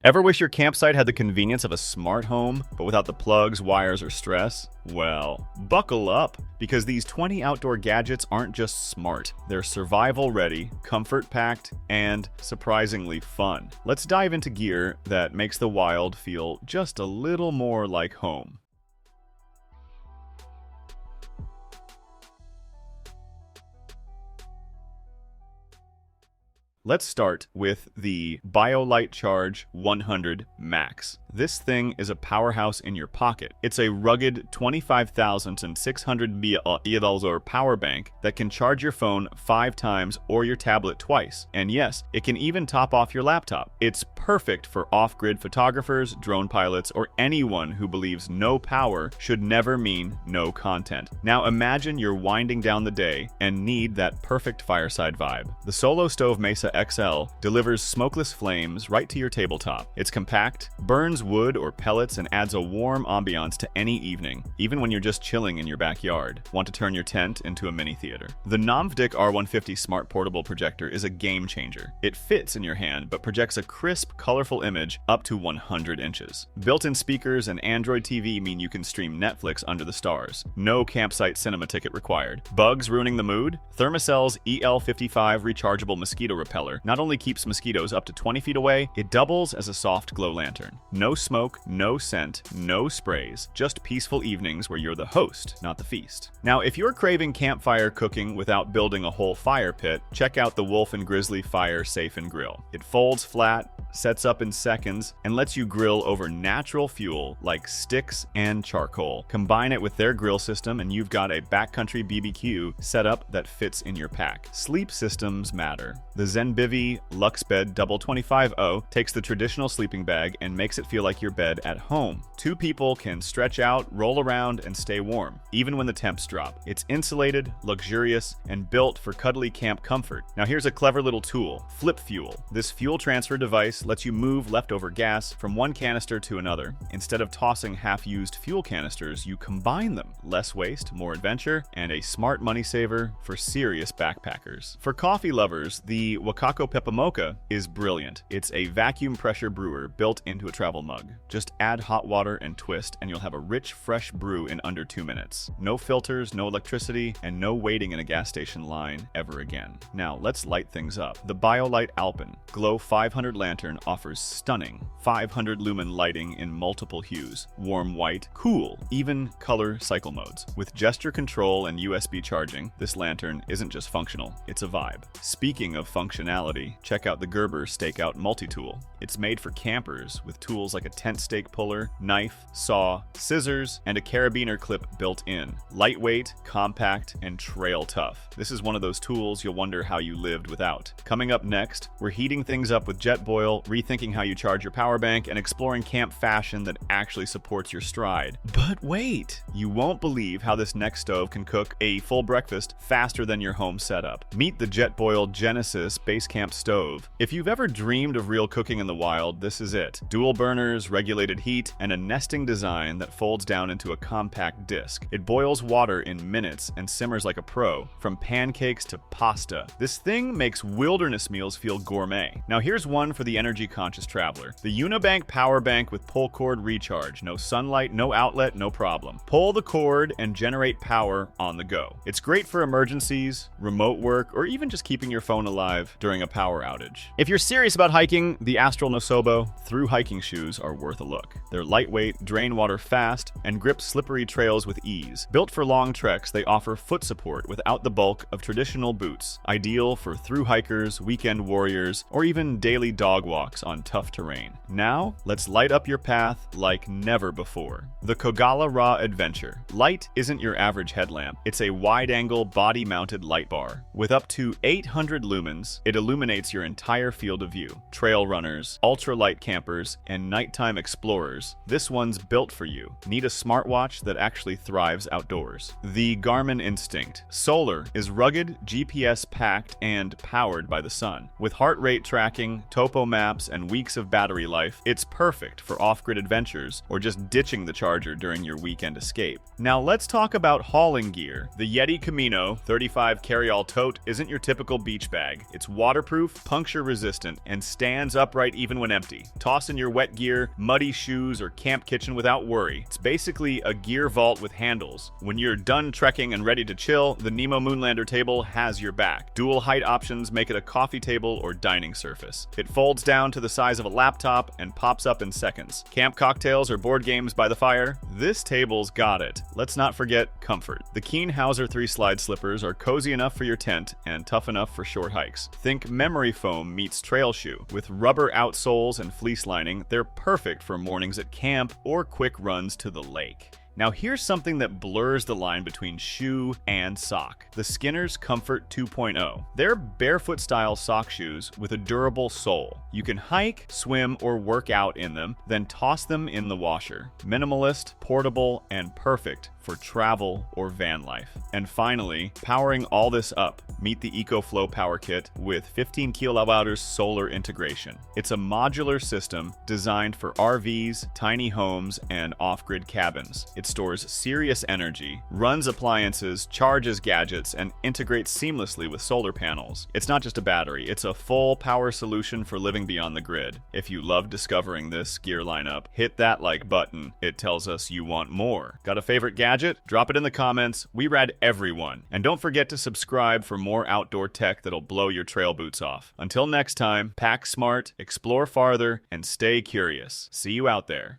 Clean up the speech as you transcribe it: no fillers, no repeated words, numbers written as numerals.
Ever wish your campsite had the convenience of a smart home, but without the plugs, wires, or stress? Well, buckle up, because these 20 outdoor gadgets aren't just smart. They're survival-ready, comfort-packed, and surprisingly fun. Let's dive into gear that makes the wild feel just a little more like home. Let's start with the BioLite Charge 100 Max. This thing is a powerhouse in your pocket. It's a rugged 25,600 mAh power bank that can charge your phone 5 times or your tablet twice. And yes, it can even top off your laptop. It's perfect for off-grid photographers, drone pilots, or anyone who believes no power should never mean no content. Now imagine you're winding down the day and need that perfect fireside vibe. The Solo Stove Mesa XL delivers smokeless flames right to your tabletop. It's compact, burns wood or pellets, and adds a warm ambiance to any evening, even when you're just chilling in your backyard. Want to turn your tent into a mini theater? The Nomic R150 Smart Portable Projector is a game changer. It fits in your hand, but projects a crisp, colorful image up to 100 inches. Built-in speakers and Android TV mean you can stream Netflix under the stars. No campsite cinema ticket required. Bugs ruining the mood? Thermacell's EL55 rechargeable mosquito repeller not only keeps mosquitoes up to 20 feet away, it doubles as a soft glow lantern. No smoke, no scent, no sprays, just peaceful evenings where you're the host, not the feast. Now, if you're craving campfire cooking without building a whole fire pit, check out the Wolf & Grizzly Fire Safe & Grill. It folds flat, sets up in seconds, and lets you grill over natural fuel like sticks and charcoal. Combine it with their grill system and you've got a backcountry BBQ setup that fits in your pack. Sleep systems matter. The Zenbiv Luxe Bed Double 25-0 takes the traditional sleeping bag and makes it feel like your bed at home. 2 people can stretch out, roll around, and stay warm, even when the temps drop. It's insulated, luxurious, and built for cuddly camp comfort. Now here's a clever little tool, Flip Fuel. This fuel transfer device lets you move leftover gas from one canister to another. Instead of tossing half-used fuel canisters, you combine them. Less waste, more adventure, and a smart money saver for serious backpackers. For coffee lovers, the Wacaco Pipamoka is brilliant. It's a vacuum pressure brewer built into a travel mug. Just add hot water and twist, and you'll have a rich, fresh brew in under 2 minutes. No filters, no electricity, and no waiting in a gas station line ever again. Now, let's light things up. The BioLite AlpenGlow 500 lantern offers stunning 500 lumen lighting in multiple hues. Warm white, cool, even color cycle modes. With gesture control and USB charging, this lantern isn't just functional, it's a vibe. Speaking of functionality, check out the Gerber Stakeout multi-tool. It's made for campers with tools like a tent stake puller, knife, saw, scissors, and a carabiner clip built in. Lightweight, compact, and trail tough. This is one of those tools you'll wonder how you lived without. Coming up next, we're heating things up with Jetboil, rethinking how you charge your power bank, and exploring camp fashion that actually supports your stride. But wait! You won't believe how this next stove can cook a full breakfast faster than your home setup. Meet the Jetboil Genesis Basecamp stove. If you've ever dreamed of real cooking in the wild, this is it. Dual burners, regulated heat, and a nesting design that folds down into a compact disc. It boils water in minutes and simmers like a pro, from pancakes to pasta. This thing makes wilderness meals feel gourmet. Now here's one for the energy-conscious traveler. The Unibank power bank with pull cord recharge. No sunlight, no outlet, no problem. Pull the cord and generate power on the go. It's great for emergencies, remote work, or even just keeping your phone alive during a power outage. If you're serious about hiking, the Astral Nooso through hiking shoes are worth a look. They're lightweight, drain water fast, and grip slippery trails with ease. Built for long treks, they offer foot support without the bulk of traditional boots. Ideal for through hikers, weekend warriors, or even daily dog walks on tough terrain. Now, let's light up your path like never before. The Kogala Raw Adventure. Light isn't your average headlamp. It's a wide-angle, body-mounted light bar. With up to 800 lumens, it illuminates your entire field of view. Trail runners, ultralight campers, and nighttime explorers. This one's built for you. Need a smartwatch that actually thrives outdoors. The Garmin Instinct. Solar is rugged, GPS-packed, and powered by the sun. With heart rate tracking, topo maps, and weeks of battery life, it's perfect for off-grid adventures or just ditching the charger during your weekend escape. Now let's talk about hauling gear. The Yeti Camino 35 carry-all tote isn't your typical beach bag. It's water waterproof, puncture-resistant, and stands upright even when empty. Toss in your wet gear, muddy shoes, or camp kitchen without worry. It's basically a gear vault with handles. When you're done trekking and ready to chill, the Nemo Moonlander table has your back. Dual height options make it a coffee table or dining surface. It folds down to the size of a laptop and pops up in seconds. Camp cocktails or board games by the fire? This table's got it. Let's not forget comfort. The Keen Hauser 3-slide slippers are cozy enough for your tent and tough enough for short hikes. Think memory foam meets trail shoe. With rubber outsoles and fleece lining, they're perfect for mornings at camp or quick runs to the lake. Now here's something that blurs the line between shoe and sock. The Skinner's Comfort 2.0. They're barefoot-style sock shoes with a durable sole. You can hike, swim, or work out in them, then toss them in the washer. Minimalist, portable, and perfect for travel or van life. And finally, powering all this up, meet the EcoFlow Power Kit with 15 kWh solar integration. It's a modular system designed for RVs, tiny homes, and off-grid cabins. It stores serious energy, runs appliances, charges gadgets, and integrates seamlessly with solar panels. It's not just a battery, it's a full power solution for living beyond the grid. If you love discovering this gear lineup, hit that like button. It tells us you want more. Got a favorite gadget? Drop it in the comments. We rad everyone. And don't forget to subscribe for more outdoor tech that'll blow your trail boots off. Until next time, pack smart, explore farther, and stay curious. See you out there.